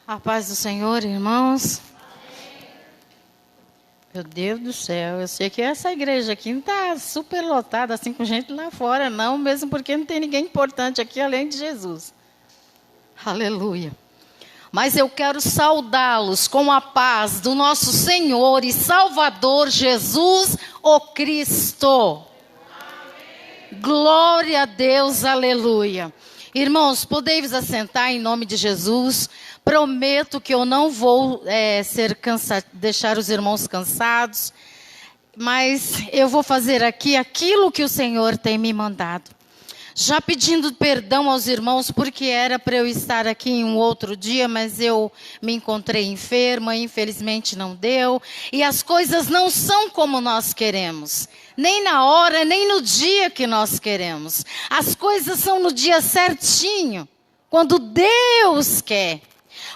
A paz do Senhor, irmãos. Meu Deus do céu, eu sei que essa igreja aqui não está super lotada, assim, com gente lá fora, não, mesmo porque não tem ninguém importante aqui além de Jesus. Aleluia. Mas eu quero saudá-los com a paz do nosso Senhor e Salvador Jesus, o Cristo. Amém. Glória a Deus, aleluia. Irmãos, podei-vos assentar em nome de Jesus. Prometo que eu não vou deixar os irmãos cansados, mas eu vou fazer aqui aquilo que o Senhor tem me mandado. Já pedindo perdão aos irmãos, porque era para eu estar aqui em um outro dia, mas eu me encontrei enferma, infelizmente não deu. E as coisas não são como nós queremos, nem na hora, nem no dia que nós queremos. As coisas são no dia certinho, quando Deus quer.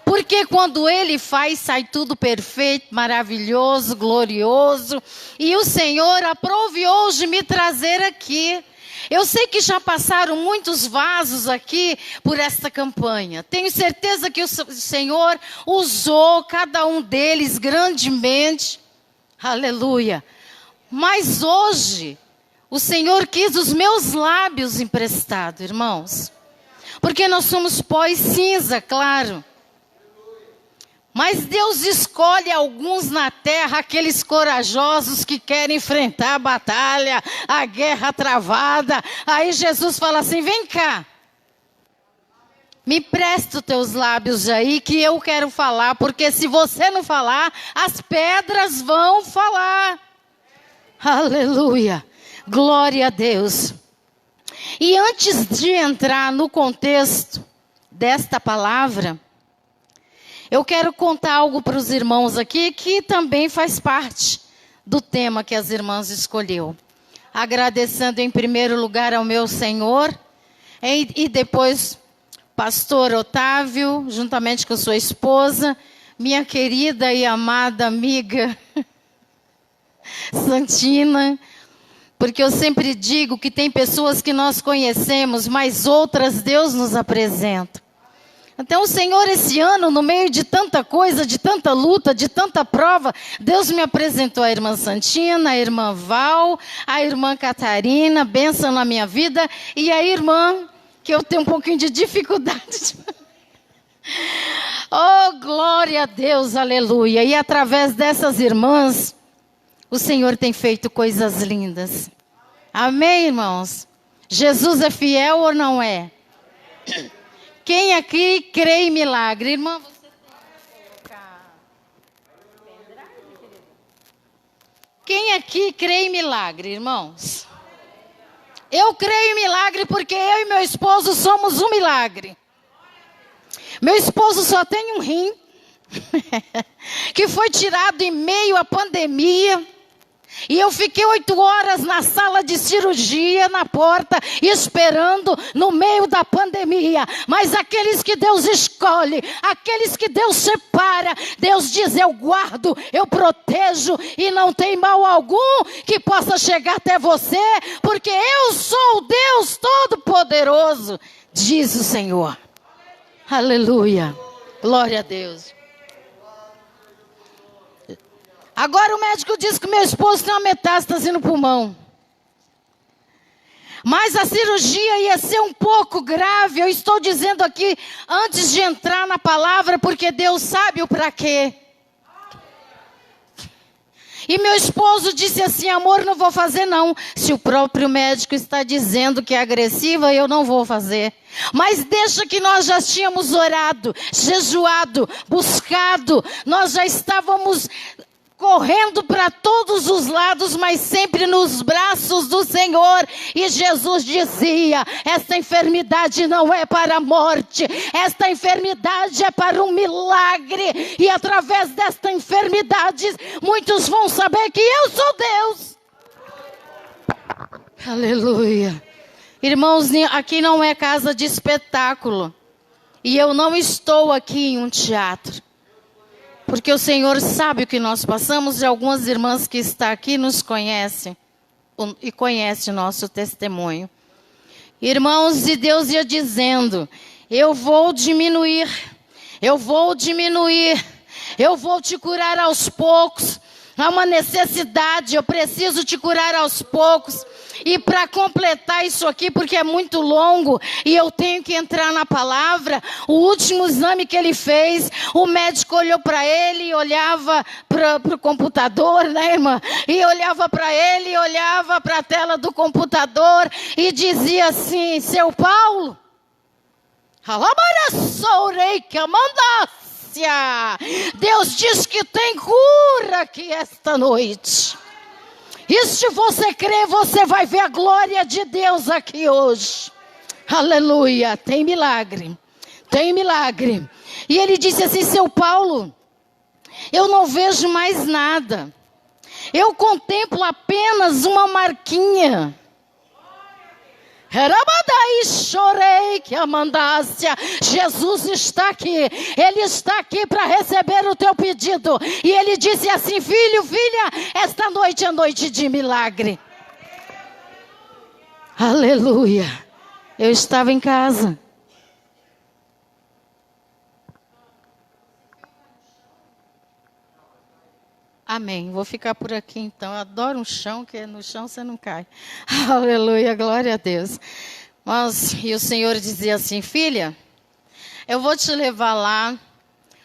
Porque quando Ele faz, sai tudo perfeito, maravilhoso, glorioso. E o Senhor aprove hoje me trazer aqui. Eu sei que já passaram muitos vasos aqui por esta campanha. Tenho certeza que o Senhor usou cada um deles grandemente. Aleluia. Mas hoje, o Senhor quis os meus lábios emprestados, irmãos. Porque nós somos pó e cinza, claro. Mas Deus escolhe alguns na terra, aqueles corajosos que querem enfrentar a batalha, a guerra travada. Aí Jesus fala assim, vem cá, me presta os teus lábios aí que eu quero falar, porque se você não falar, as pedras vão falar. Aleluia, glória a Deus. E antes de entrar no contexto desta palavra, eu quero contar algo para os irmãos aqui, que também faz parte do tema que as irmãs escolheu. Agradecendo em primeiro lugar ao meu Senhor, e depois pastor Otávio, juntamente com sua esposa, minha querida e amada amiga Santina, porque eu sempre digo que tem pessoas que nós conhecemos, mas outras Deus nos apresenta. Então o Senhor esse ano, no meio de tanta coisa, de tanta luta, de tanta prova, Deus me apresentou a irmã Santina, a irmã Val, a irmã Catarina, bênção na minha vida, e a irmã, que eu tenho um pouquinho de dificuldade. Oh, glória a Deus, aleluia. E através dessas irmãs, o Senhor tem feito coisas lindas. Amém, irmãos? Jesus é fiel ou não é? Quem aqui crê em milagre? Irmã, você tem que colocar pendrive, querida? Quem aqui crê em milagre, irmãos? Eu creio em milagre porque eu e meu esposo somos um milagre. Meu esposo só tem um rim, que foi tirado em meio à pandemia. E eu fiquei 8 horas na sala de cirurgia, na porta, esperando no meio da pandemia. Mas aqueles que Deus escolhe, aqueles que Deus separa, Deus diz, eu guardo, eu protejo e não tem mal algum que possa chegar até você, porque eu sou o Deus Todo-Poderoso, diz o Senhor. Aleluia, glória a Deus. Agora o médico diz que meu esposo tem uma metástase no pulmão. Mas a cirurgia ia ser um pouco grave. Eu estou dizendo aqui antes de entrar na palavra, porque Deus sabe o para quê. E meu esposo disse assim, amor, não vou fazer não. Se o próprio médico está dizendo que é agressiva, eu não vou fazer. Mas deixa que nós já tínhamos orado, jejuado, buscado. Nós já estávamos correndo para todos os lados, mas sempre nos braços do Senhor. E Jesus dizia, esta enfermidade não é para a morte, esta enfermidade é para um milagre. E através desta enfermidade, muitos vão saber que eu sou Deus. Aleluia. Irmãos, aqui não é casa de espetáculo. E eu não estou aqui em um teatro. Porque o Senhor sabe o que nós passamos e algumas irmãs que estão aqui nos conhecem e conhecem o nosso testemunho. Irmãos, e Deus ia dizendo, eu vou diminuir, Eu vou diminuir. Eu vou te curar aos poucos. Há uma necessidade, eu preciso te curar aos poucos. E para completar isso aqui, porque é muito longo e eu tenho que entrar na palavra, o último exame que ele fez, o médico olhou para ele e olhava para o computador, né, irmã? E olhava para ele, olhava para a tela do computador e dizia assim: seu Paulo, Deus diz que tem cura aqui esta noite. E se você crer, você vai ver a glória de Deus aqui hoje. Aleluia, tem milagre. Tem milagre. E ele disse assim: seu Paulo, eu não vejo mais nada. Eu contemplo apenas uma marquinha. Chorei que amandácia. Jesus está aqui. Ele está aqui para receber o teu pedido. E ele disse assim: filho, filha, esta noite é noite de milagre. Aleluia. Eu estava em casa. Amém. Vou ficar por aqui então. Eu adoro um chão, que no chão você não cai. Aleluia, glória a Deus. E o Senhor dizia assim: filha, eu vou te levar lá,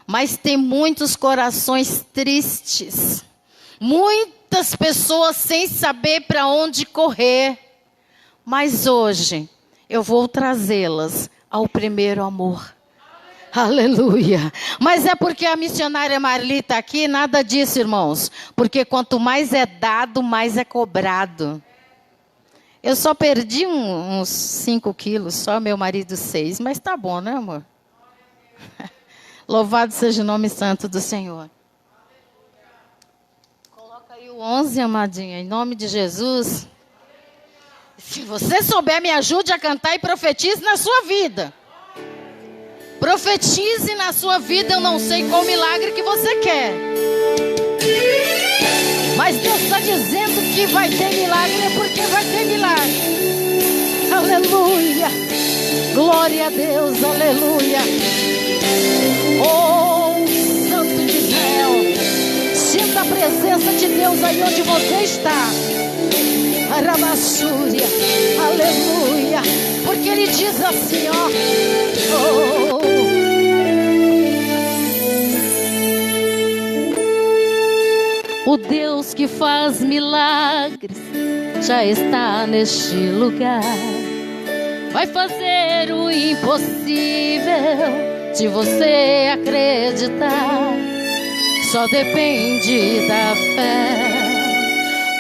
mas tem muitos corações tristes. Muitas pessoas sem saber para onde correr. Mas hoje eu vou trazê-las ao primeiro amor. Aleluia. Mas é porque a missionária Marli está aqui? Nada disso, irmãos. Porque quanto mais é dado, mais é cobrado. Eu só perdi uns 5 quilos, só meu marido 6. Mas tá bom, né, amor? Louvado seja o nome santo do Senhor. Coloca aí o 11, amadinha, em nome de Jesus. Se você souber, me ajude a cantar e profetize na sua vida. Profetize na sua vida, eu não sei qual milagre que você quer. Mas Deus está dizendo que vai ter milagre, é porque vai ter milagre. Aleluia. Glória a Deus, aleluia. Oh, Santo de Israel, sinta a presença de Deus aí onde você está. Arabassúria, aleluia. Porque ele diz assim, ó. O Deus que faz milagres já está neste lugar. Vai fazer o impossível de você acreditar. Só depende da fé.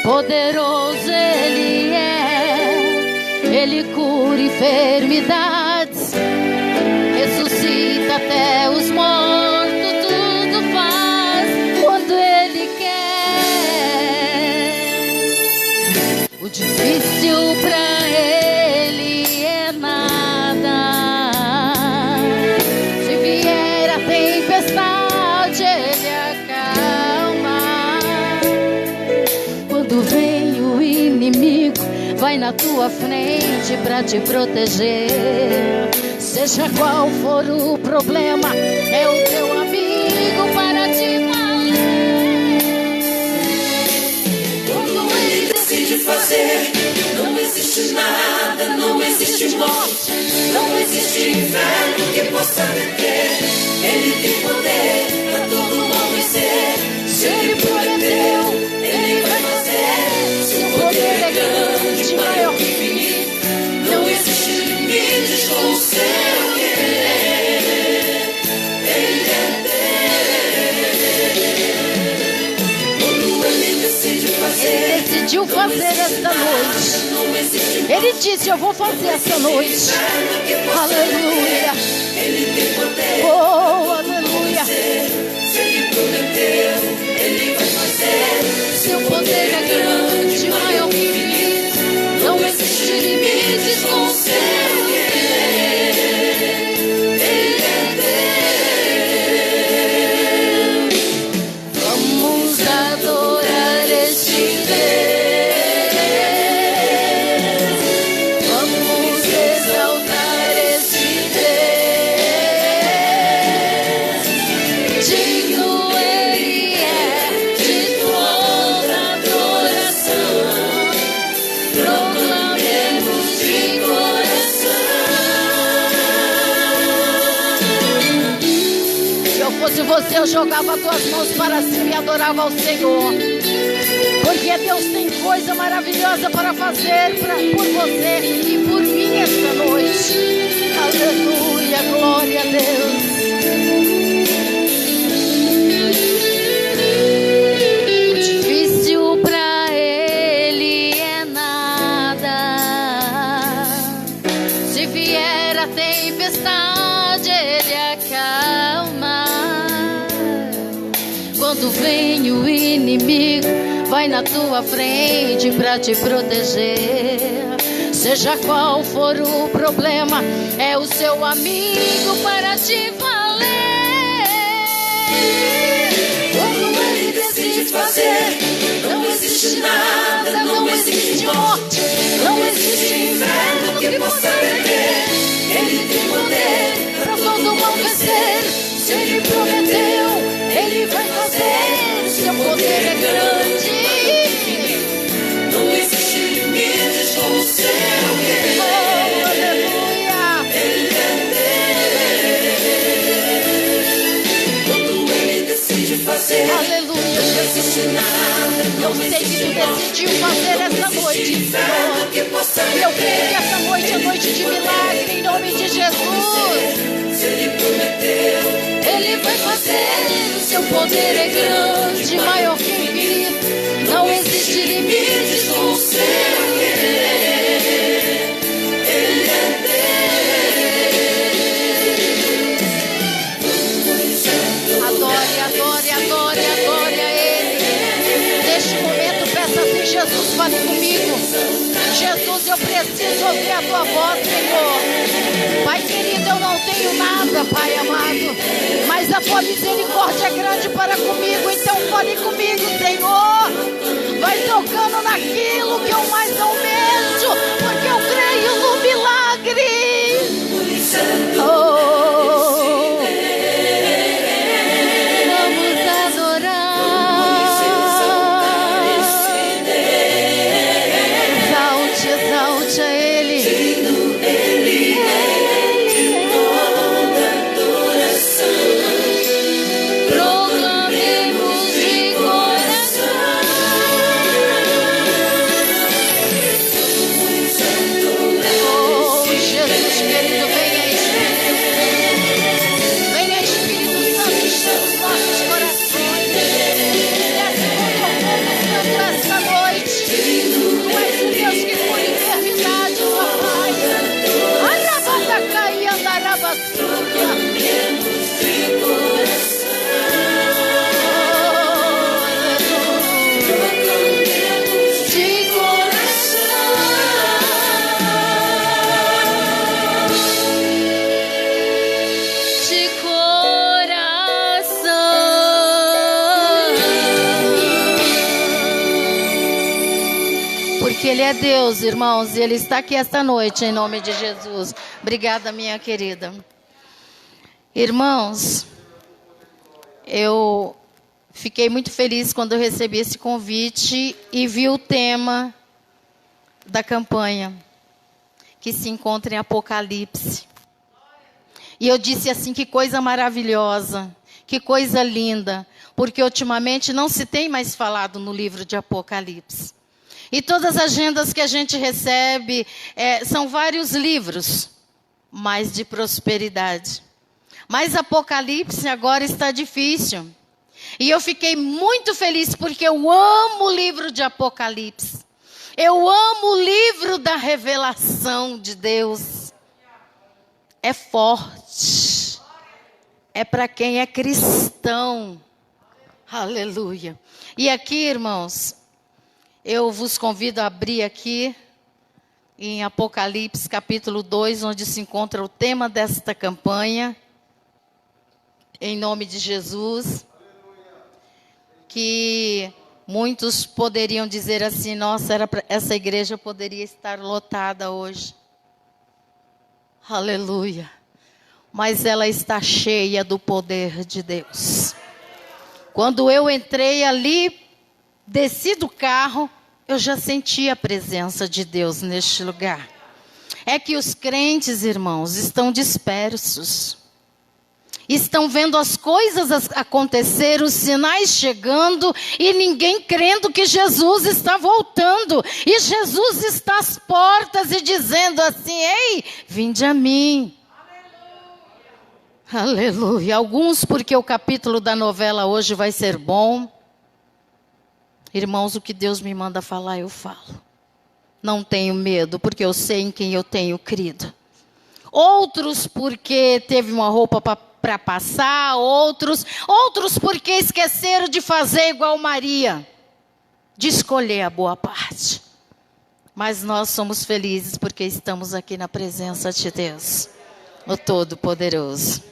Poderoso Ele é. Ele cura enfermidades, ressuscita até os mortos, tudo faz quando Ele quer. O difícil pra Ele é nada. Se vier a tempestade, Ele acalma. Quando vem o inimigo, vai na tua frente pra te proteger. Seja qual for o problema, é o teu amigo para te valer. Quando Ele decide fazer, não existe nada, não existe morte, não existe inferno que possa deter. Ele tem poder pra todo mal vencer. Se Ele prometeu, Ele vai fazer. Seu poder é grande, maior que infinito. Não existe limites com o seu querer. Ele é Deus. Quando Ele decide fazer, Ele decidiu fazer esta noite. Ele disse: eu vou fazer esta noite. Aleluia. Ele tem poder. Oh, aleluia. Se Ele prometeu, Ele vai fazer. Seu poder é grande, maior que infinito. Não existe limites com o seu querer. Ele é Deus. Vamos adorar este Deus. Vamos exaltar este Deus. fosse você, eu jogava as tuas mãos para cima e adorava ao Senhor. Porque Deus tem coisa maravilhosa para fazer por você e por mim esta noite. Aleluia, glória a Deus. O difícil para Ele é nada. Se vier a tempestade, Ele acalma. Quando vem o inimigo, vai na tua frente para te proteger. Seja qual for o problema, é o seu amigo para te valer. Quando Ele decide fazer, não existe nada, não existe morte, não existe inferno que possa deter. Ele tem poder para todo mal vencer. Se Ele prometeu, Ele vai fazer. Seu poder é grande. Não existe limites com o seu querer. Oh, aleluia. Ele é Deus. Quando Ele decide fazer, Aleluia, não existe nada, eu não sei que existe tu morte, decidiu fazer essa noite, inferno que possa e eu creio que deter. essa noite é noite de milagre, em nome de Jesus. Se Ele prometeu, Ele vai fazer, o seu poder é grande, maior que o infinito. Não existe limites com o seu querer. Ele é Deus. Adore, adore, adore, adore a Ele. Neste momento, peça assim: Jesus, fale comigo. Jesus, eu preciso ouvir a tua voz, Senhor. Pai querido, eu não tenho nada, Pai amado, mas a tua misericórdia é grande para comigo. Então fale comigo, Senhor. Vai tocando naquilo que eu mais almejo, porque eu creio no milagre. Oh, vamos adorar. Exalte, exalte a Ele. Proclamemos de coração. Oh, Jesus querido, venha Espírito. Venha Espírito Santo, encher os nossos corações. Desce com teu povo santo esta noite. Tu és o Deus que cura enfermidade, papai. Arabataca e andarabassuria. De coração, de coração, porque Ele é Deus, irmãos, e Ele está aqui esta noite, em nome de Jesus. Obrigada, minha querida. Irmãos, eu fiquei muito feliz quando eu recebi esse convite e vi o tema da campanha, que se encontra em Apocalipse. E eu disse assim: que coisa maravilhosa, que coisa linda, porque ultimamente não se tem mais falado no livro de Apocalipse. E todas as agendas que a gente recebe são vários livros, mas de prosperidade. Mas Apocalipse agora está difícil. E eu fiquei muito feliz porque eu amo o livro de Apocalipse. Eu amo o livro da revelação de Deus. É forte. É para quem é cristão. Aleluia. E aqui, irmãos, eu vos convido a abrir aqui em Apocalipse capítulo 2, onde se encontra o tema desta campanha. Em nome de Jesus. Que muitos poderiam dizer assim: nossa, essa igreja poderia estar lotada hoje. Aleluia. Mas ela está cheia do poder de Deus. Quando eu entrei ali, desci do carro, eu já senti a presença de Deus neste lugar. É que os crentes, irmãos, estão dispersos. Estão vendo as coisas acontecer, os sinais chegando e ninguém crendo que Jesus está voltando. E Jesus está às portas e dizendo assim: ei, vinde a mim. Aleluia. Aleluia. Alguns porque o capítulo da novela hoje vai ser bom. Irmãos, o que Deus me manda falar, eu falo. Não tenho medo, porque eu sei em quem eu tenho crido. Outros porque teve uma roupa para passar, outros porque esqueceram de fazer igual Maria, de escolher a boa parte. Mas nós somos felizes porque estamos aqui na presença de Deus, o Todo-Poderoso.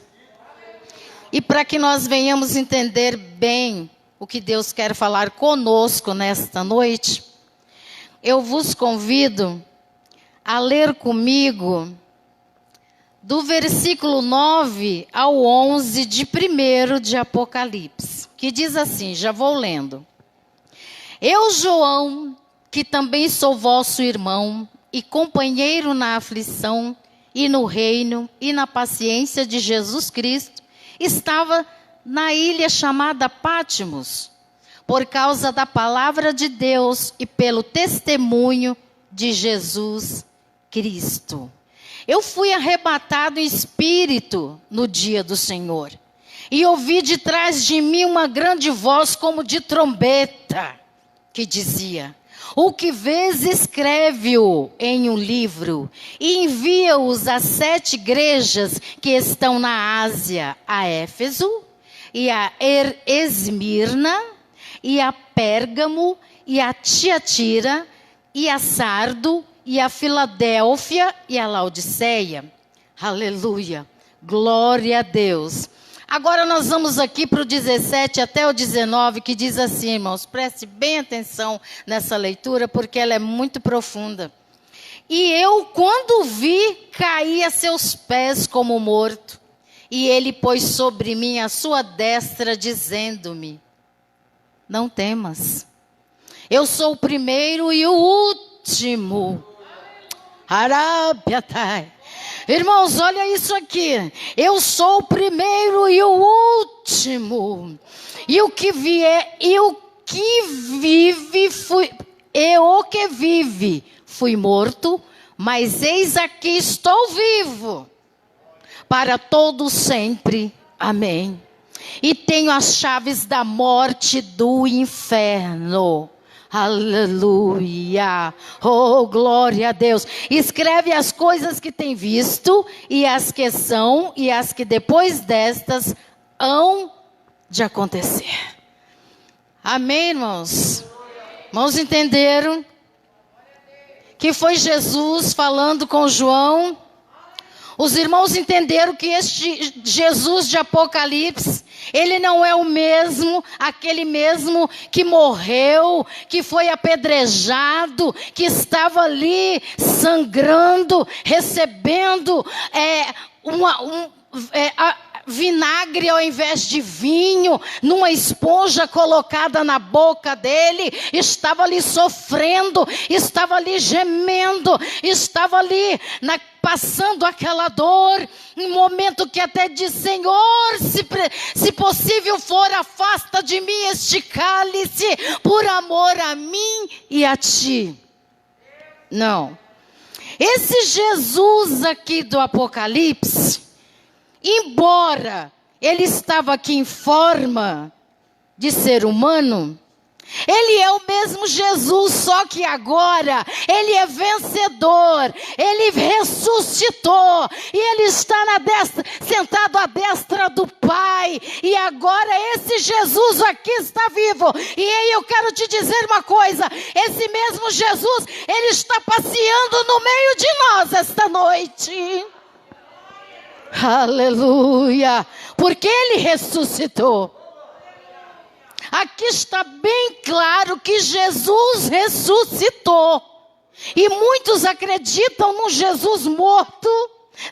E para que nós venhamos entender bem o que Deus quer falar conosco nesta noite, eu vos convido a ler comigo do versículo 9 ao 11 de 1 de Apocalipse, que diz assim, já vou lendo. Eu, João, que também sou vosso irmão e companheiro na aflição e no reino e na paciência de Jesus Cristo, estava na ilha chamada Pátimos, por causa da palavra de Deus e pelo testemunho de Jesus Cristo. Eu fui arrebatado em espírito no dia do Senhor. E ouvi de trás de mim uma grande voz como de trombeta, que dizia: o que vês, escreve-o em um livro e envia-os às 7 igrejas que estão na Ásia, a Éfeso, e a Esmirna, e a Pérgamo, e a Tiatira, e a Sardo, e a Filadélfia e a Laodiceia. Aleluia. Glória a Deus. Agora nós vamos aqui para o 17 até o 19, que diz assim, irmãos, preste bem atenção nessa leitura, porque ela é muito profunda. E eu, quando vi, caí a seus pés como morto. E ele pôs sobre mim a sua destra, dizendo-me: não temas. Eu sou o primeiro e o último. Arabiatai. Irmãos, olha isso aqui. Eu sou o primeiro e o último. E o que vier, e o que vive, fui morto, mas eis aqui estou vivo, para todo sempre. Amém. E tenho as chaves da morte e do inferno. Aleluia, oh glória a Deus. Escreve as coisas que tem visto, e as que são, e as que depois destas hão de acontecer. Amém, irmãos? Irmãos, entenderam? Que foi Jesus falando com João? Os irmãos entenderam que este Jesus de Apocalipse, ele não é o mesmo, aquele mesmo que morreu, que foi apedrejado, que estava ali sangrando, recebendo vinagre ao invés de vinho, numa esponja colocada na boca dele, estava ali sofrendo, estava ali gemendo, estava ali passando aquela dor, um momento que até diz: Senhor, se possível for, afasta de mim este cálice, por amor a mim e a ti. Não. Esse Jesus aqui do Apocalipse, embora ele estava aqui em forma de ser humano, ele é o mesmo Jesus, só que agora ele é vencedor, ele ressuscitou, e ele está sentado à destra do Pai, e agora esse Jesus aqui está vivo. E aí eu quero te dizer uma coisa, esse mesmo Jesus, ele está passeando no meio de nós esta noite. Aleluia, porque ele ressuscitou. Aqui está bem claro que Jesus ressuscitou. E muitos acreditam num Jesus morto,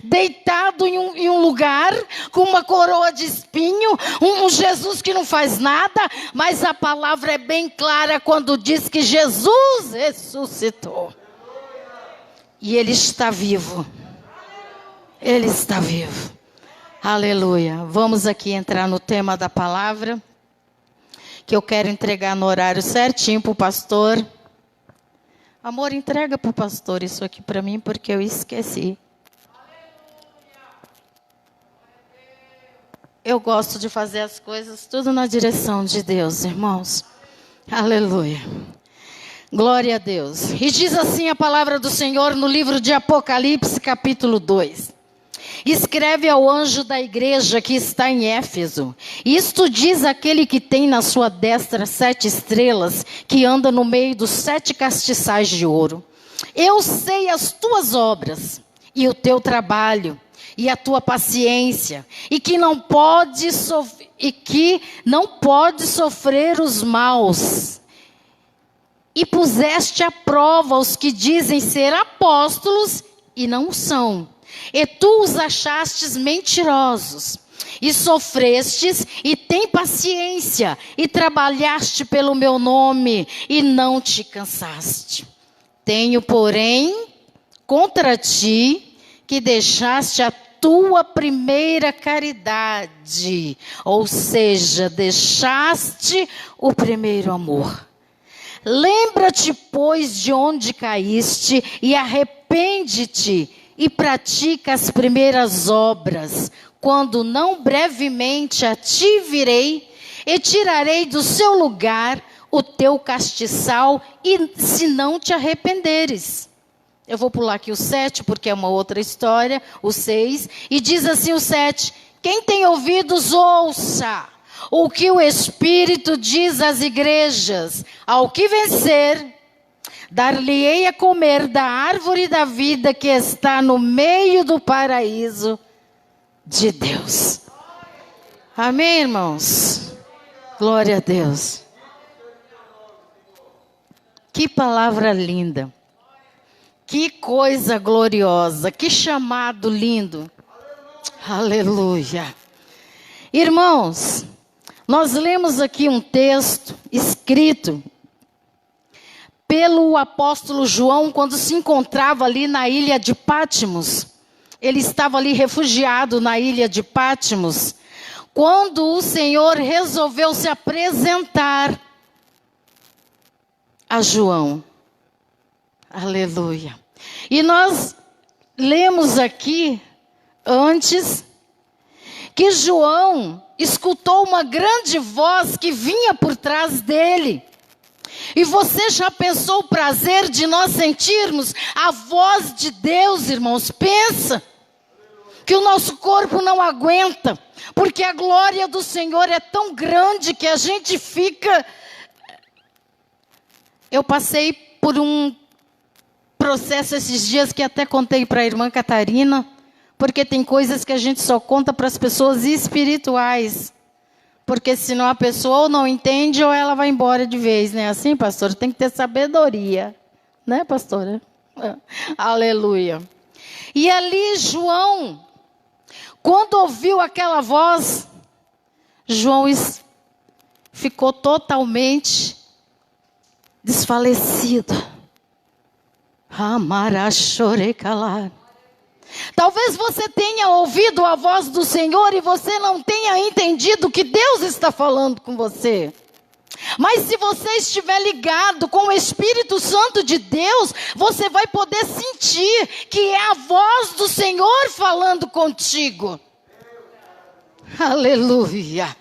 deitado em um lugar, com uma coroa de espinho, um Jesus que não faz nada. Mas a palavra é bem clara quando diz que Jesus ressuscitou. E ele está vivo. Ele está vivo. Aleluia. Vamos aqui entrar no tema da palavra, que eu quero entregar no horário certinho para o pastor. Amor, entrega para o pastor isso aqui para mim, porque eu esqueci. Eu gosto de fazer as coisas tudo na direção de Deus, irmãos. Aleluia. Glória a Deus. E diz assim a palavra do Senhor no livro de Apocalipse, capítulo 2. Escreve ao anjo da igreja que está em Éfeso. Isto diz aquele que tem na sua destra 7 estrelas, que anda no meio dos 7 castiçais de ouro. Eu sei as tuas obras e o teu trabalho e a tua paciência, e que não pode sofrer os maus. E puseste à prova os que dizem ser apóstolos e não são. E tu os achastes mentirosos. E sofrestes e tem paciência. E trabalhaste pelo meu nome e não te cansaste. Tenho, porém, contra ti que deixaste a tua primeira caridade. Ou seja, deixaste o primeiro amor. Lembra-te, pois, de onde caíste e arrepende-te e pratica as primeiras obras, quando não brevemente a ti virei e tirarei do seu lugar o teu castiçal, e se não te arrependeres. Eu vou pular aqui o 7, porque é uma outra história, o 6, e diz assim o 7, quem tem ouvidos, ouça o que o Espírito diz às igrejas. Ao que vencer, dar-lhe-ei a comer da árvore da vida que está no meio do paraíso de Deus. Amém, irmãos? Glória a Deus. Que palavra linda. Que coisa gloriosa. Que chamado lindo. Aleluia. Irmãos, nós lemos aqui um texto escrito pelo apóstolo João, quando se encontrava ali na ilha de Pátimos. Ele estava ali refugiado na ilha de Pátimos, quando o Senhor resolveu se apresentar a João. Aleluia. E nós lemos aqui, antes, que João escutou uma grande voz que vinha por trás dele. E você já pensou o prazer de nós sentirmos a voz de Deus, irmãos? Pensa que o nosso corpo não aguenta, porque a glória do Senhor é tão grande que a gente fica... Eu passei por um processo esses dias que até contei para a irmã Catarina, porque tem coisas que a gente só conta para as pessoas espirituais. Porque senão a pessoa ou não entende ou ela vai embora de vez, né? Assim, pastor, tem que ter sabedoria. Né, pastora? Aleluia. E ali João, quando ouviu aquela voz, João ficou totalmente desfalecido. Amarachorekalar. Talvez você tenha ouvido a voz do Senhor e você não tenha entendido que Deus está falando com você. Mas se você estiver ligado com o Espírito Santo de Deus, você vai poder sentir que é a voz do Senhor falando contigo. Aleluia.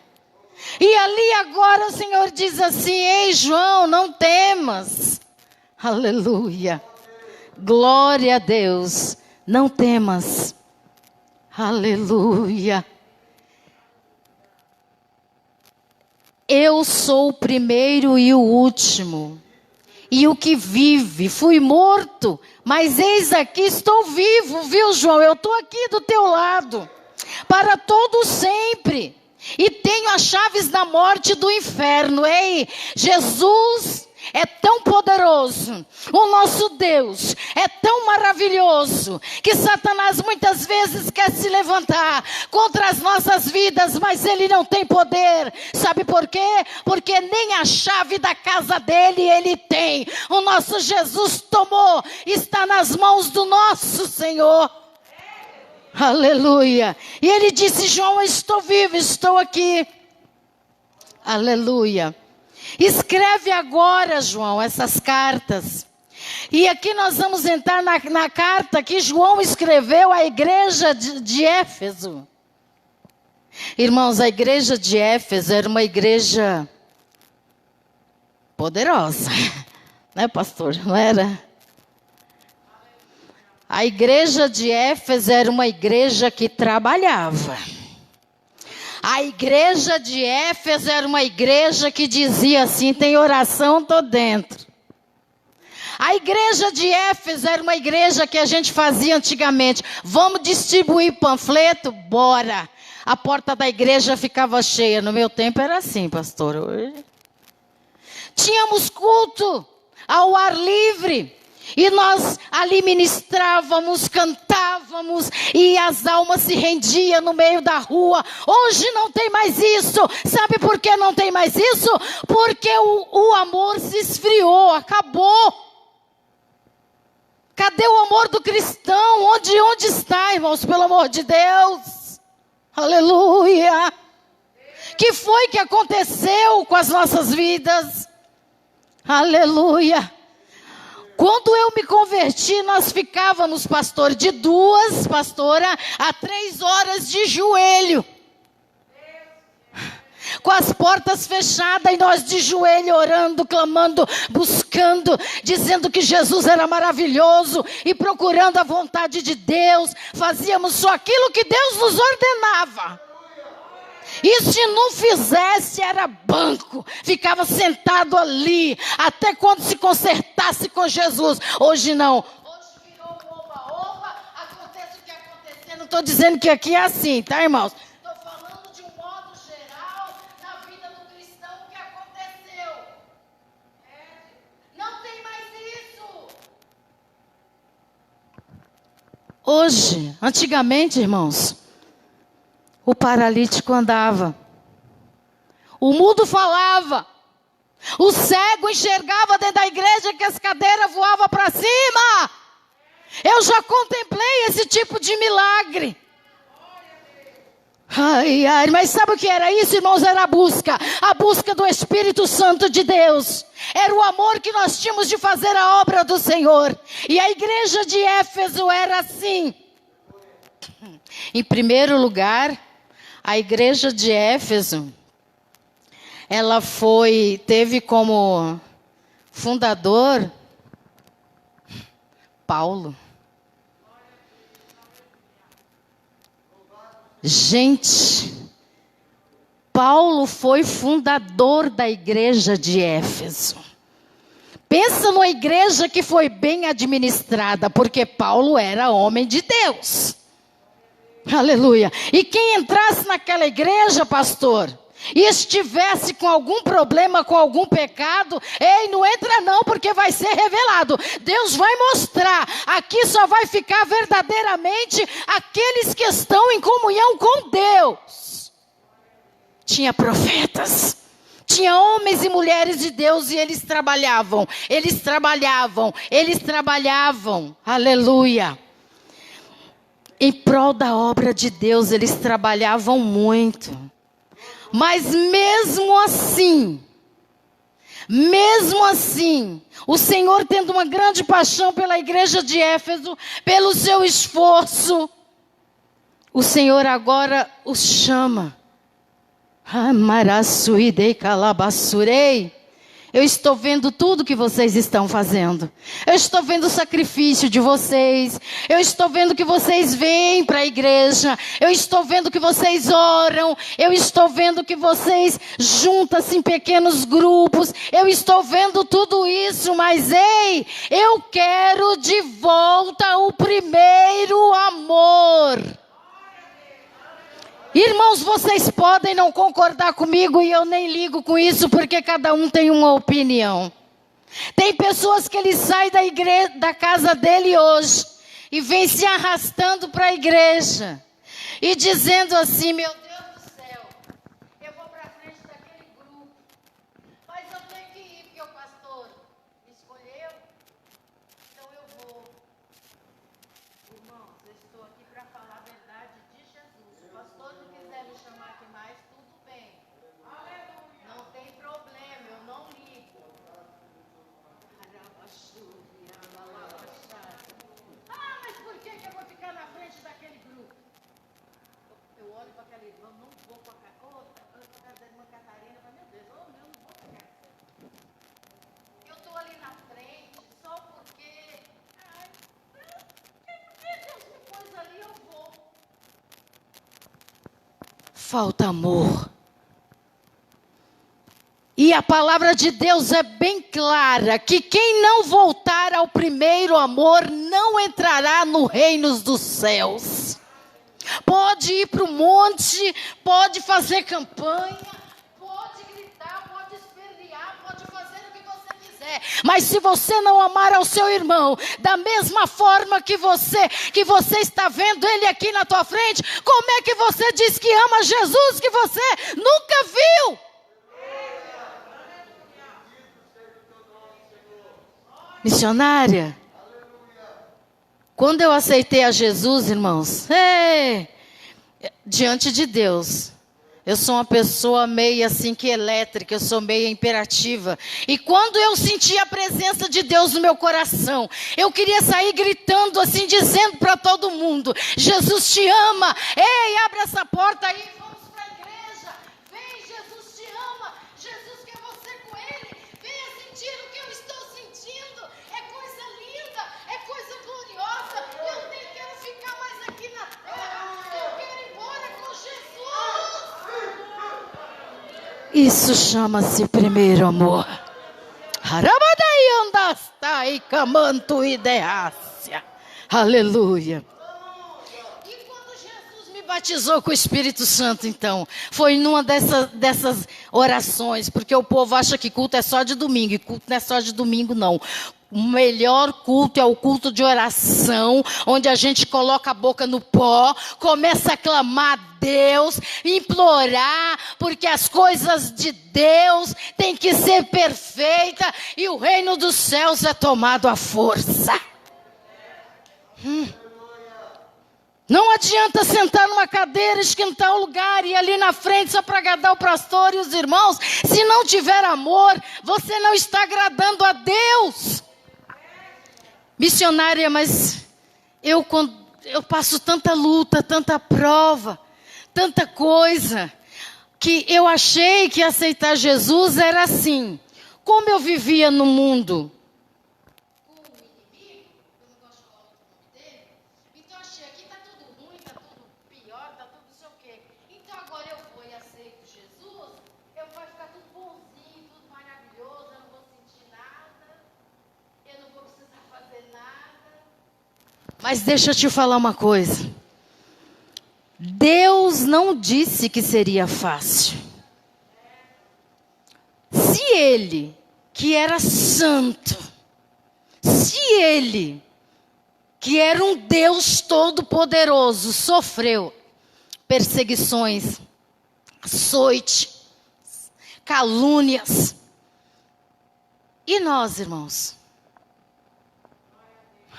E ali agora o Senhor diz assim: ei, João, não temas. Aleluia. Glória a Deus. Não temas. Aleluia. Eu sou o primeiro e o último, e o que vive. Fui morto, mas eis aqui estou vivo, viu, João? Eu estou aqui do teu lado, para todo sempre. E tenho as chaves da morte e do inferno. Ei, Jesus é tão poderoso, o nosso Deus é tão maravilhoso, que Satanás muitas vezes quer se levantar contra as nossas vidas, mas ele não tem poder. Sabe por quê? Porque nem a chave da casa dele ele tem. O nosso Jesus tomou, está nas mãos do nosso Senhor. Aleluia. E ele disse: João, eu estou vivo, estou aqui. Aleluia. Escreve agora, João, essas cartas. E aqui nós vamos entrar na carta que João escreveu à igreja de Éfeso. Irmãos, a igreja de Éfeso era uma igreja poderosa. Né, pastor? Não era? A igreja de Éfeso era uma igreja que trabalhava. A igreja de Éfeso era uma igreja que dizia assim: tem oração, estou dentro. A igreja de Éfeso era uma igreja que a gente fazia antigamente. Vamos distribuir panfleto? Bora. A porta da igreja ficava cheia. No meu tempo era assim, pastor. Hoje tínhamos culto ao ar livre. E nós ali ministrávamos, cantávamos, e as almas se rendiam no meio da rua. Hoje não tem mais isso. Sabe por que não tem mais isso? Porque o amor se esfriou, acabou. Cadê o amor do cristão? Onde está, irmãos, pelo amor de Deus? Aleluia. Que foi que aconteceu com as nossas vidas? Aleluia. Quando eu me converti, nós ficávamos, pastor, de 2, pastora, a 3 horas de joelho. Com as portas fechadas e nós de joelho orando, clamando, buscando, dizendo que Jesus era maravilhoso e procurando a vontade de Deus. Fazíamos só aquilo que Deus nos ordenava. E se não fizesse, era banco. Ficava sentado ali, até quando se consertasse com Jesus. Hoje não. Hoje virou um oba-oba, acontece o que acontecer. Não estou dizendo que aqui é assim, tá, irmãos? Estou falando de um modo geral, na vida do cristão, o que aconteceu. Não tem mais isso. Hoje, antigamente, irmãos, o paralítico andava, o mudo falava, o cego enxergava dentro da igreja que as cadeiras voavam para cima. Eu já contemplei esse tipo de milagre. Ai, ai, mas sabe o que era isso, irmãos? Era a busca do Espírito Santo de Deus. Era o amor que nós tínhamos de fazer a obra do Senhor. E a igreja de Éfeso era assim. Em primeiro lugar, a igreja de Éfeso, ela teve como fundador Paulo. Gente, Paulo foi fundador da igreja de Éfeso. Pensa numa igreja que foi bem administrada, porque Paulo era homem de Deus. Aleluia. E quem entrasse naquela igreja, pastor, e estivesse com algum problema, com algum pecado, ei, não entra não, porque vai ser revelado. Deus vai mostrar. Aqui só vai ficar verdadeiramente aqueles que estão em comunhão com Deus. Tinha profetas, tinha homens e mulheres de Deus, e eles trabalhavam. Aleluia. Em prol da obra de Deus, eles trabalhavam muito. Mas mesmo assim, o Senhor tendo uma grande paixão pela igreja de Éfeso, pelo seu esforço, o Senhor agora os chama. Amarassuidei calabassurei. Eu estou vendo tudo que vocês estão fazendo. Eu estou vendo o sacrifício de vocês. Eu estou vendo que vocês vêm para a igreja. Eu estou vendo que vocês oram. Eu estou vendo que vocês juntam-se em pequenos grupos. Eu estou vendo tudo isso. Mas ei, eu quero de volta o primeiro amor. Irmãos, vocês podem não concordar comigo e eu nem ligo com isso, porque cada um tem uma opinião. Tem pessoas que ele sai da casa dele hoje e vem se arrastando para a igreja e dizendo assim: meu Deus do céu, eu vou para frente daquele grupo, mas eu tenho que ir porque o pastor me escolheu, então eu vou. Irmãos, eu estou aqui para falar a verdade. para aquela irmã, não vou para a casa da irmã Catarina. Eu falei, meu Deus, oh, meu, não vou pegar essa. Eu estou ali na frente, só porque... Ai, porque Deus me pôs ali, eu vou. Falta amor. E a palavra de Deus é bem clara, que quem não voltar ao primeiro amor não entrará no reino dos céus. Pode ir para o monte, pode fazer campanha, pode gritar, pode espernear, pode fazer o que você quiser. Mas se você não amar ao seu irmão, da mesma forma que você está vendo ele aqui na tua frente, como é que você diz que ama Jesus que você nunca viu? Missionária, quando eu aceitei a Jesus, irmãos, diante de Deus, eu sou uma pessoa meio assim que elétrica, eu sou meio imperativa. E quando eu senti a presença de Deus no meu coração, eu queria sair gritando assim, dizendo para todo mundo, Jesus te ama, ei, abre essa porta aí, vamos para a igreja, vem, Jesus te ama, Jesus quer você com ele, venha sentir o que eu estou sentindo, é coisa linda, é coisa gloriosa, eu nem quero ficar mais aqui na terra, eu quero ir embora com Jesus. Isso chama-se primeiro amor. Harabadai andastai camanto e derrácia. Aleluia. E quando Jesus me batizou com o Espírito Santo, então, foi numa dessas orações, porque o povo acha que culto é só de domingo, e culto não é só de domingo, não. O melhor culto é o culto de oração, onde a gente coloca a boca no pó, começa a clamar a Deus, implorar, porque as coisas de Deus têm que ser perfeitas e o reino dos céus é tomado à força. Não adianta sentar numa cadeira, esquentar o lugar e ir ali na frente só para agradar o pastor e os irmãos. Se não tiver amor, você não está agradando a Deus. Missionária, mas eu passo tanta luta, tanta prova, tanta coisa, que eu achei que aceitar Jesus era assim. Como eu vivia no mundo com o inimigo, eu não gosto de falar o nome dele, então achei que está tudo ruim, está tudo pior, está tudo não sei o quê. Então agora eu vou e aceito Jesus, vai ficar tudo bonzinho, tudo maravilhoso, eu não vou sentir nada, eu não vou precisar fazer nada. Mas deixa eu te falar uma coisa. Deus não disse que seria fácil. Se Ele, que era santo, se Ele, que era um Deus todo-poderoso, sofreu perseguições, açoite, calúnias, e nós, irmãos?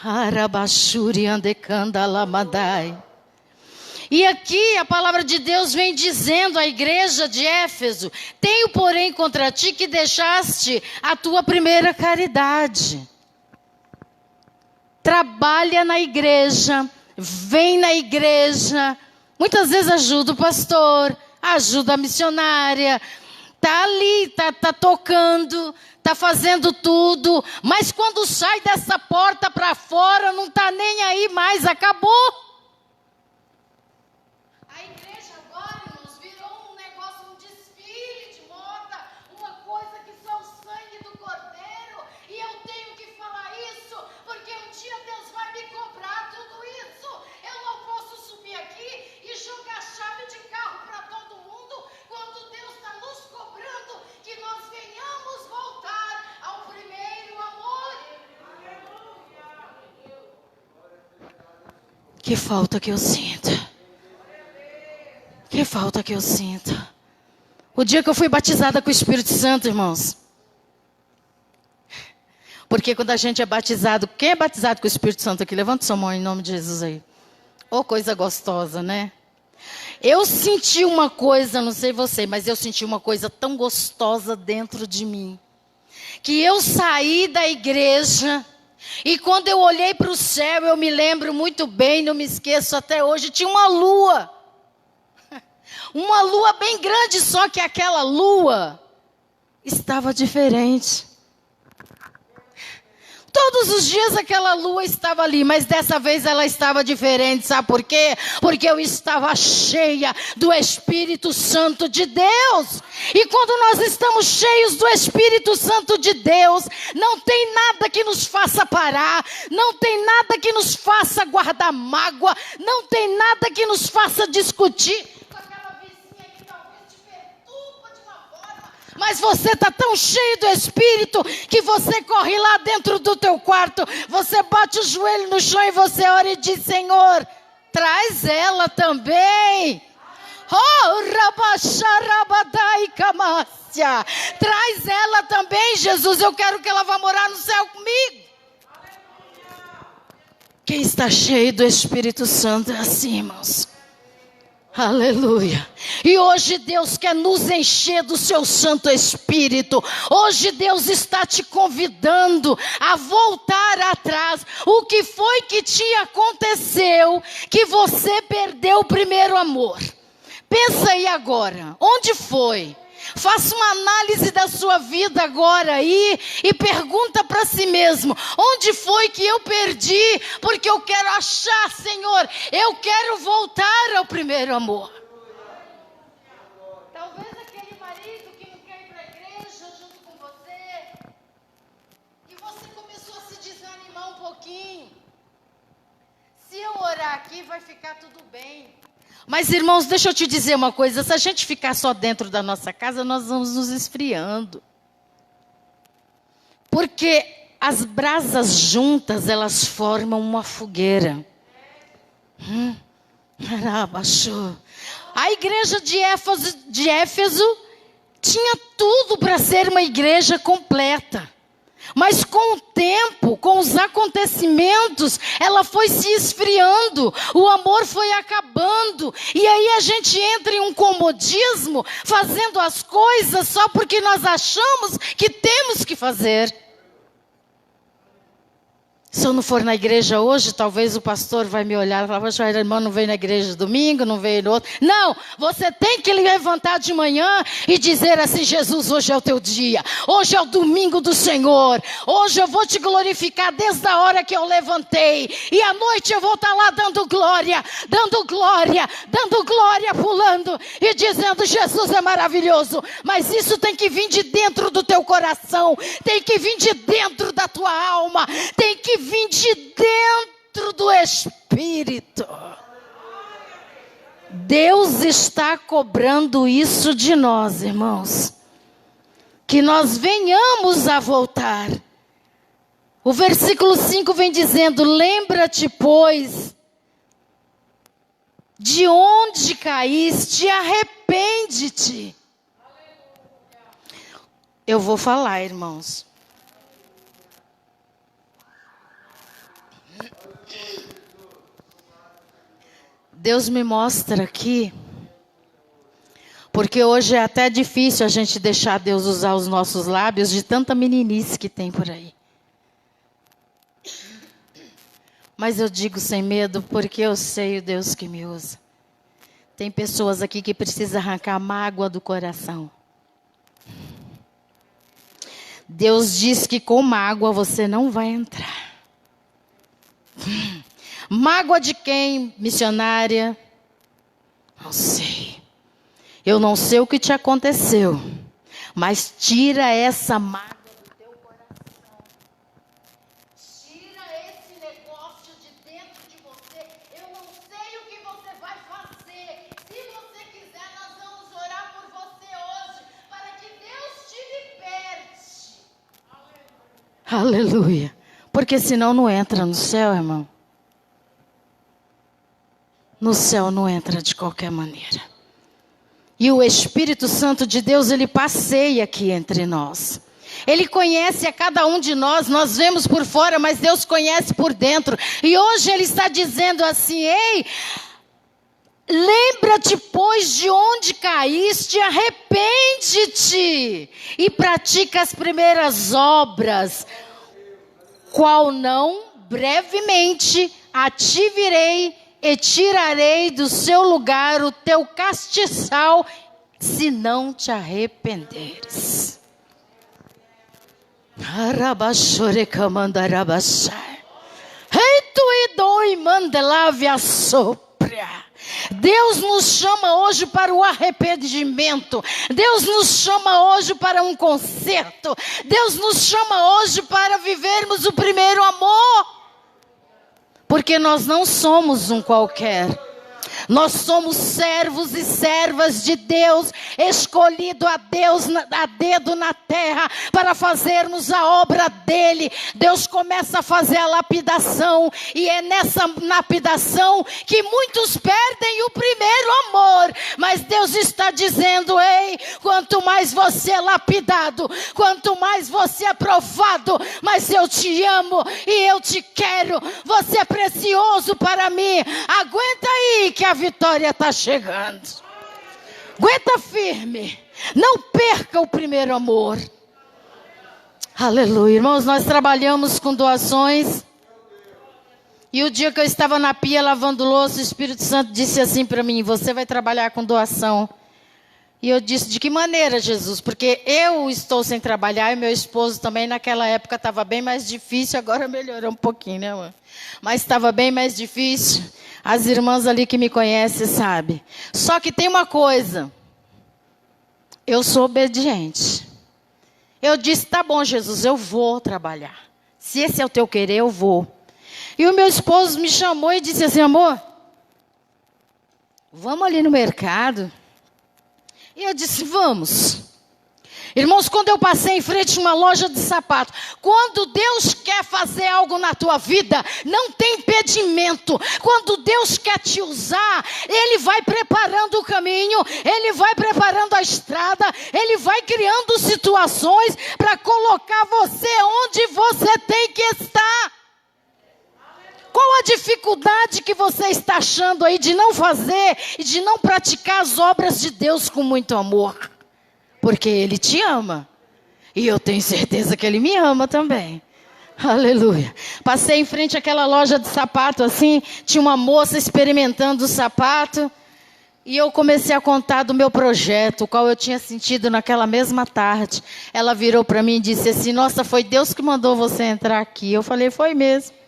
Arabashuri andekanda lamadai. E aqui a palavra de Deus vem dizendo à igreja de Éfeso: tenho, porém, contra ti que deixaste a tua primeira caridade. Trabalha na igreja, vem na igreja, muitas vezes ajuda o pastor, ajuda a missionária, está ali, está tocando, está fazendo tudo, mas quando sai dessa porta para fora, não está nem aí mais, acabou. A igreja agora, irmãos, virou um negócio, um desfile de moda, uma coisa que só o sangue do Cordeiro, e eu tenho que falar isso, porque um dia Deus vai me cobrar tudo isso. Eu não posso subir aqui e jogar chave de carro para todo mundo, quando Deus está nos cobrando que nós venhamos voltar ao primeiro amor. Que falta que eu sinto. Que falta que eu sinto. O dia que eu fui batizada com o Espírito Santo, irmãos. Porque quando a gente é batizado, quem é batizado com o Espírito Santo aqui? Levanta sua mão em nome de Jesus aí. Oh, coisa gostosa, né? Eu senti uma coisa, não sei você, mas eu senti uma coisa tão gostosa dentro de mim. Que eu saí da igreja e quando eu olhei para o céu, eu me lembro muito bem, não me esqueço até hoje, tinha uma lua. Uma lua bem grande, só que aquela lua estava diferente. Todos os dias aquela lua estava ali, mas dessa vez ela estava diferente. Sabe por quê? Porque eu estava cheia do Espírito Santo de Deus. E quando nós estamos cheios do Espírito Santo de Deus, não tem nada que nos faça parar, não tem nada que nos faça guardar mágoa, não tem nada que nos faça discutir. Mas você está tão cheio do Espírito que você corre lá dentro do teu quarto, você bate o joelho no chão e você ora e diz: Senhor, traz ela também. Oh, rabacharabadai camácia. Traz ela também, Jesus, eu quero que ela vá morar no céu comigo. Quem está cheio do Espírito Santo é assim, irmãos. Aleluia. E hoje Deus quer nos encher do seu Santo Espírito. Hoje Deus está te convidando a voltar atrás. O que foi que te aconteceu que você perdeu o primeiro amor? Pensa aí agora, onde foi? Faça uma análise da sua vida agora aí e pergunta para si mesmo: onde foi que eu perdi? Porque eu quero achar, Senhor, eu quero voltar ao primeiro amor. Talvez aquele marido que não quer ir para a igreja junto com você, e você começou a se desanimar um pouquinho. Se eu orar aqui vai ficar tudo bem. Mas, irmãos, deixa eu te dizer uma coisa. Se a gente ficar só dentro da nossa casa, nós vamos nos esfriando. Porque as brasas juntas, elas formam uma fogueira. A igreja de Éfeso tinha tudo para ser uma igreja completa. Mas com o tempo, com os acontecimentos, ela foi se esfriando, o amor foi acabando. E aí a gente entra em um comodismo, fazendo as coisas só porque nós achamos que temos que fazer. Se eu não for na igreja hoje, talvez o pastor vai me olhar e falar: poxa, a irmã não veio na igreja domingo, não veio no outro. Não, você tem que levantar de manhã e dizer assim: Jesus, hoje é o teu dia. Hoje é o domingo do Senhor. Hoje eu vou te glorificar desde a hora que eu levantei. E à noite eu vou estar lá dando glória, pulando e dizendo: Jesus é maravilhoso. Mas isso tem que vir de dentro do teu coração. Tem que vir de dentro da tua alma. Tem que vir de dentro do Espírito. Deus está cobrando isso de nós, irmãos. Que nós venhamos a voltar. O versículo 5 vem dizendo: lembra-te, pois, de onde caíste, arrepende-te. Eu vou falar, irmãos. Deus me mostra aqui, porque hoje é até difícil a gente deixar Deus usar os nossos lábios de tanta meninice que tem por aí. Mas eu digo sem medo, porque eu sei o Deus que me usa. Tem pessoas aqui que precisam arrancar a mágoa do coração. Deus diz que com mágoa você não vai entrar. Mágoa de quem, missionária? Não sei. Eu não sei o que te aconteceu, mas tira essa mágoa do teu coração. Tira esse negócio de dentro de você. Eu não sei o que você vai fazer. Se você quiser, nós vamos orar por você hoje, para que Deus te liberte. Aleluia. Porque senão não entra no céu, irmão. No céu não entra de qualquer maneira. E o Espírito Santo de Deus, ele passeia aqui entre nós. Ele conhece a cada um de nós. Nós vemos por fora, mas Deus conhece por dentro. E hoje ele está dizendo assim: ei, lembra-te, pois, de onde caíste, arrepende-te e pratica as primeiras obras, qual não brevemente a ti virei e tirarei do seu lugar o teu castiçal, se não te arrependeres. Deus nos chama hoje para o arrependimento. Deus nos chama hoje para um conserto. Deus nos chama hoje para vivermos o primeiro amor. Porque nós não somos um qualquer. Nós somos servos e servas de Deus, escolhido a Deus a dedo na terra para fazermos a obra dele. Deus começa a fazer a lapidação, e é nessa lapidação que muitos perdem o primeiro amor. Mas Deus está dizendo: ei, quanto mais você é lapidado, quanto mais você é provado, mas eu te amo e eu te quero. Você é precioso para mim. Aguenta aí que a vitória está chegando. Aguenta firme. Não perca o primeiro amor. Aleluia. Irmãos, nós trabalhamos com doações. E o dia que eu estava na pia lavando louça, o Espírito Santo disse assim para mim: você vai trabalhar com doação. E eu disse: de que maneira, Jesus? Porque eu estou sem trabalhar e meu esposo também. Naquela época estava bem mais difícil. Agora melhorou um pouquinho, né, mãe? Mas estava bem mais difícil. As irmãs ali que me conhecem sabem. Só que tem uma coisa. Eu sou obediente. Eu disse: tá bom, Jesus, eu vou trabalhar. Se esse é o teu querer, eu vou. E o meu esposo me chamou e disse assim: amor, vamos ali no mercado. E eu disse: vamos. Irmãos, quando eu passei em frente a uma loja de sapato, quando Deus quer fazer algo na tua vida, não tem impedimento. Quando Deus quer te usar, Ele vai preparando o caminho, Ele vai preparando a estrada, Ele vai criando situações para colocar você onde você tem que estar. Qual a dificuldade que você está achando aí de não fazer e de não praticar as obras de Deus com muito amor? Porque Ele te ama. E eu tenho certeza que Ele me ama também. Aleluia. Passei em frente àquela loja de sapato assim. Tinha uma moça experimentando o sapato. E eu comecei a contar do meu projeto, o qual eu tinha sentido naquela mesma tarde. Ela virou para mim e disse assim: nossa, foi Deus que mandou você entrar aqui. Eu falei: foi mesmo.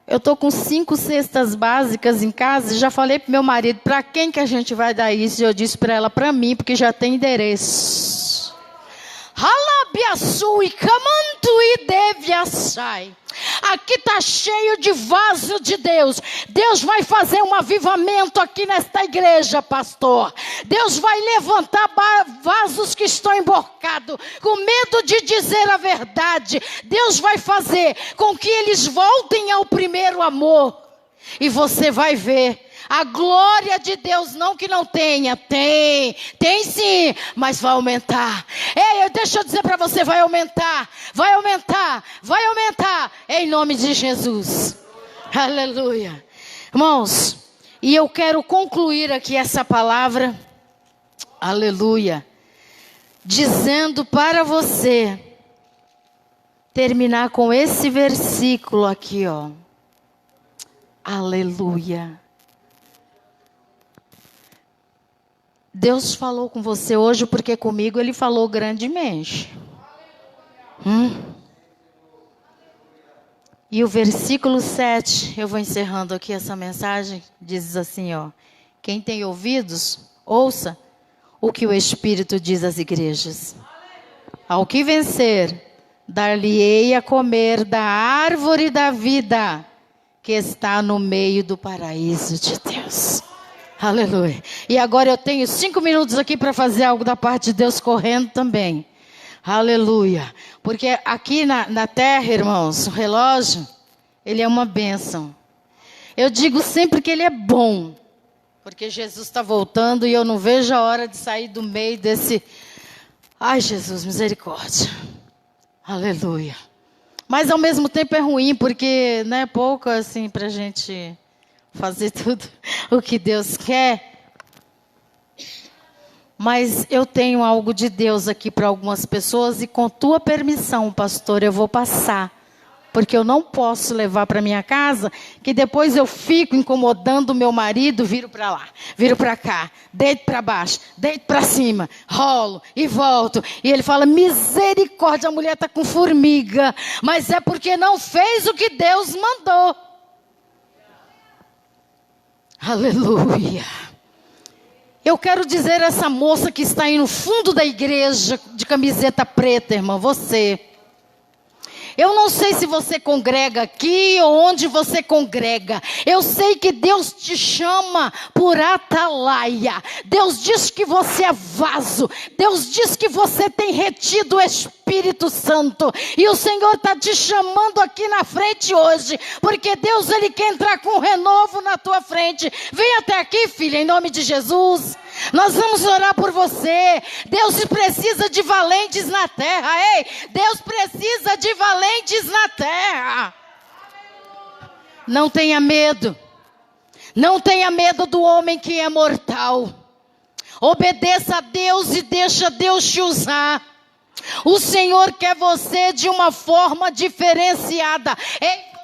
Eu estou com 5 cestas básicas em casa e já falei para meu marido: para quem que a gente vai dar isso? E eu disse para ela: para mim, porque já tem endereço. Halabiaçu e camantu e deviaçai. Aqui está cheio de vaso de Deus. Deus vai fazer um avivamento aqui nesta igreja, pastor. Deus vai levantar vasos que estão emborcados, com medo de dizer a verdade. Deus vai fazer com que eles voltem ao primeiro amor. E você vai ver a glória de Deus. Não que não tenha, tem sim, mas vai aumentar. Ei, deixa eu dizer para você: vai aumentar, vai aumentar, vai aumentar, em nome de Jesus. Aleluia. Irmãos, e eu quero concluir aqui essa palavra, aleluia, dizendo para você, terminar com esse versículo aqui, ó. Aleluia. Deus falou com você hoje, porque comigo Ele falou grandemente. E o versículo 7, eu vou encerrando aqui essa mensagem, diz assim, ó: quem tem ouvidos, ouça o que o Espírito diz às igrejas. Ao que vencer, dar-lhe-ei a comer da árvore da vida, que está no meio do paraíso de Deus. Aleluia. E agora eu tenho 5 minutos aqui para fazer algo da parte de Deus, correndo também. Aleluia. Porque aqui na terra, irmãos, o relógio, ele é uma bênção. Eu digo sempre que ele é bom. Porque Jesus está voltando e eu não vejo a hora de sair do meio desse... Ai, Jesus, misericórdia. Aleluia. Mas ao mesmo tempo é ruim, porque não é pouco assim para a gente fazer tudo o que Deus quer. Mas eu tenho algo de Deus aqui para algumas pessoas, e com tua permissão, pastor, eu vou passar porque eu não posso levar para minha casa, que depois eu fico incomodando o meu marido, viro para lá, viro para cá, deito para baixo, deito para cima, rolo e volto. E ele fala, misericórdia, a mulher está com formiga, mas é porque não fez o que Deus mandou. Aleluia. Eu quero dizer a essa moça que está aí no fundo da igreja, de camiseta preta, irmã, você. Eu não sei se você congrega aqui ou onde você congrega. Eu sei que Deus te chama por atalaia. Deus diz que você é vaso. Deus diz que você tem retido o Espírito Santo. E o Senhor está te chamando aqui na frente hoje. Porque Deus, Ele quer entrar com renovo na tua frente. Vem até aqui, filha, em nome de Jesus. Nós vamos orar por você. Deus precisa de valentes na terra. Ei, Deus precisa de valentes na terra. Não tenha medo. Não tenha medo do homem que é mortal. Obedeça a Deus e deixa Deus te usar. O Senhor quer você de uma forma diferenciada. Ei,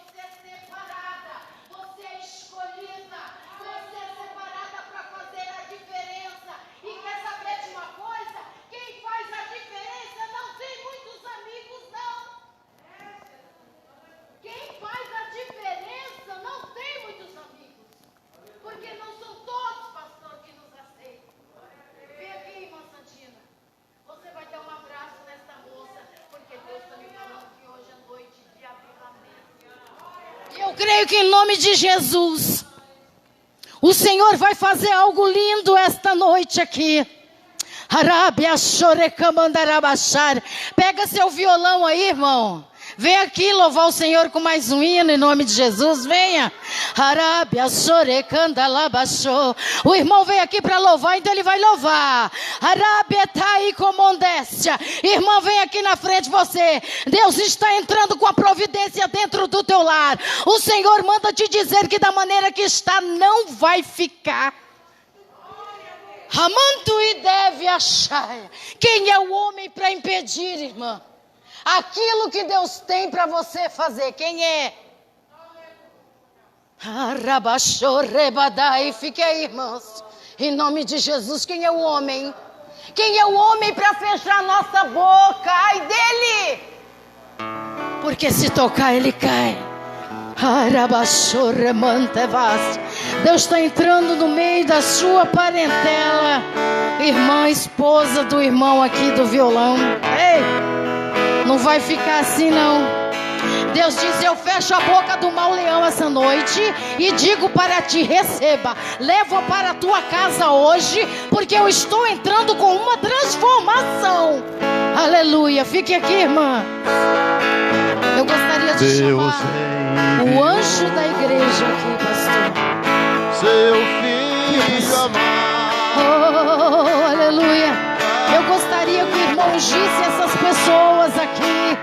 eu creio que em nome de Jesus, o Senhor vai fazer algo lindo esta noite aqui. Pega seu violão aí, irmão. Vem aqui louvar o Senhor com mais um hino em nome de Jesus. Venha. O irmão veio aqui para louvar, então ele vai louvar. Irmão, vem aqui na frente você. Deus está entrando com a providência dentro do teu lar. O Senhor manda te dizer que da maneira que está não vai ficar. Amando e deve achar. Quem é o homem para impedir, irmã? Aquilo que Deus tem para você fazer, quem é? E fique aí, irmãos. Em nome de Jesus, quem é o homem? Quem é o homem para fechar nossa boca? Ai dele! Porque se tocar, ele cai. Deus está entrando no meio da sua parentela. Irmã, esposa do irmão aqui do violão. Ei! Não vai ficar assim não. Deus diz, eu fecho a boca do mau leão essa noite e digo para ti, receba, leva para a tua casa hoje, porque eu estou entrando com uma transformação. Aleluia, fique aqui, irmã. Eu gostaria de chamar o anjo da igreja aqui, pastor. Seu filho amado. Oh, aleluia. Eu gostaria que o irmão ungisse essas pessoas aqui,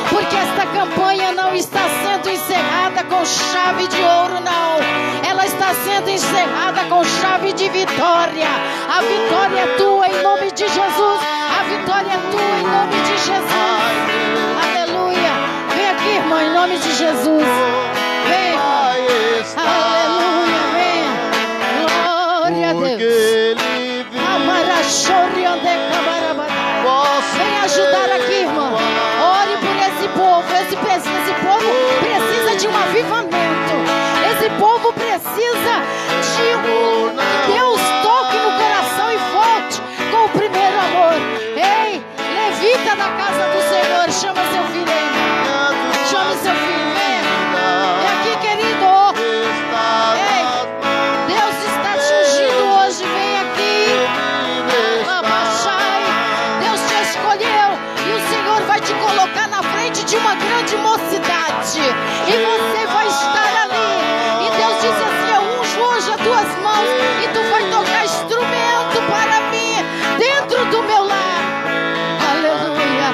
porque esta campanha não está sendo encerrada com chave de ouro, não. Ela está sendo encerrada com chave de vitória. A vitória é tua em nome de Jesus. A vitória é tua em nome de Jesus. Aleluia. Vem aqui, irmã, em nome de Jesus. Vem, irmã. Aleluia, vem. Glória a Deus. Vem ajudar aqui, irmã. Ore por esse povo. Esse povo precisa de um avivamento. Esse povo precisa de Deus toque no coração e volte com o primeiro amor. Ei, levita da casa do Senhor. Chama seu filho aí. Chama seu filho. Vem aqui, querido. Ei, Deus está te ungindo hoje. Vem aqui. Vai te colocar na frente de uma grande mocidade e você vai estar ali. E Deus diz assim, eu unjo hoje as tuas mãos e tu vai tocar instrumento para mim dentro do meu lar. Aleluia.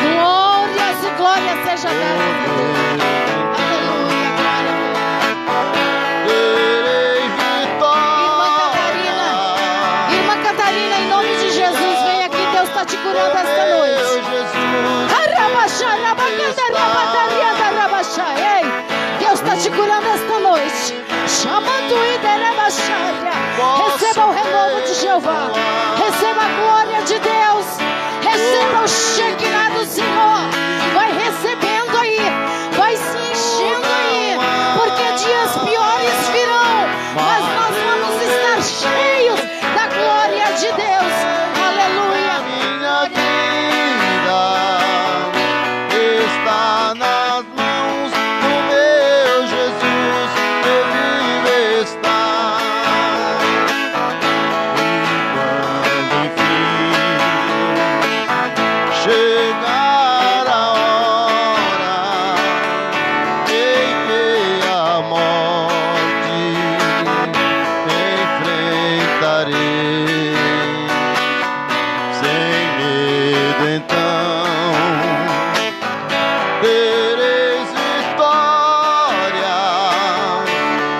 Glórias e glória seja dada a Deus. Aleluia, glória. Irmã Catarina, em nome de Jesus, vem aqui, Deus está te curando esta noite. Deus está te curando esta noite. Chamando receba o renovo de Jeová. Receba a glória de Deus. Receba o Shekinah do Senhor. Vai recebendo aí. Vai se enchendo aí. Porque dias piores virão. Mas nós vamos estar cheios da glória de Deus. Aleluia. Minha vida está nas mãos do meu Jesus, que vive está. E quando enfim chegar a hora em que a morte enfrentarei, sem medo então tereis vitória,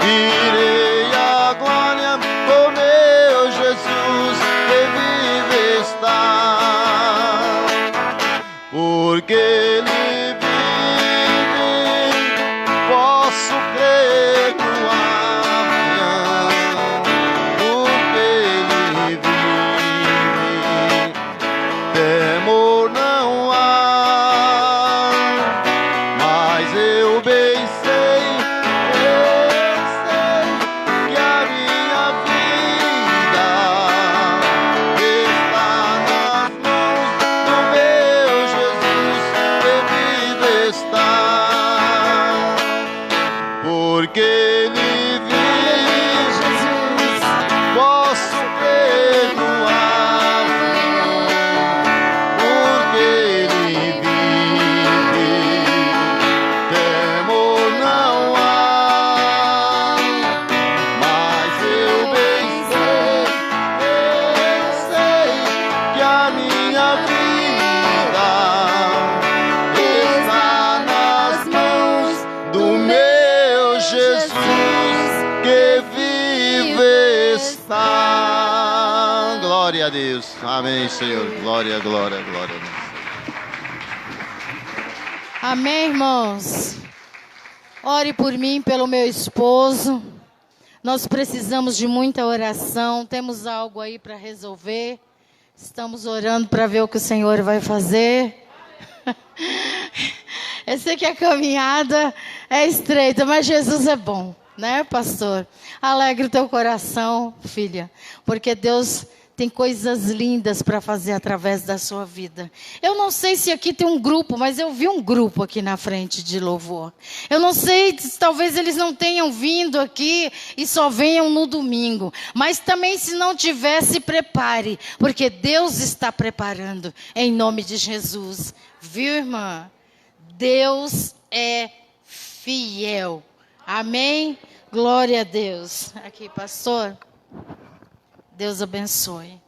irei à glória do meu Jesus, que vive está, porque Ele vive, posso crer no amanhã, porque Ele vive, temor não há, mas eu bem sei que a minha vida está nas mãos do meu Jesus, que vive está, porque Ele vive, posso crer no amanhã, porque Ele vive, temor não há, mas eu bem sei que a minha vida está nas mãos do meu Jesus, que vive está. Glória a Deus. Amém, Senhor. Glória, glória, glória a Deus. Amém, irmãos. Ore por mim, pelo meu esposo. Nós precisamos de muita oração. Temos algo aí para resolver. Estamos orando para ver o que o Senhor vai fazer. Eu sei que a caminhada é estreita, mas Jesus é bom, né, pastor? Alegre o teu coração, filha, porque Deus tem coisas lindas para fazer através da sua vida. Eu não sei se aqui tem um grupo, mas eu vi um grupo aqui na frente de louvor. Eu não sei, talvez eles não tenham vindo aqui e só venham no domingo. Mas também, se não tiver, se prepare, porque Deus está preparando, em nome de Jesus. Viu, irmã? Deus é fiel. Amém? Glória a Deus. Aqui, pastor. Deus abençoe.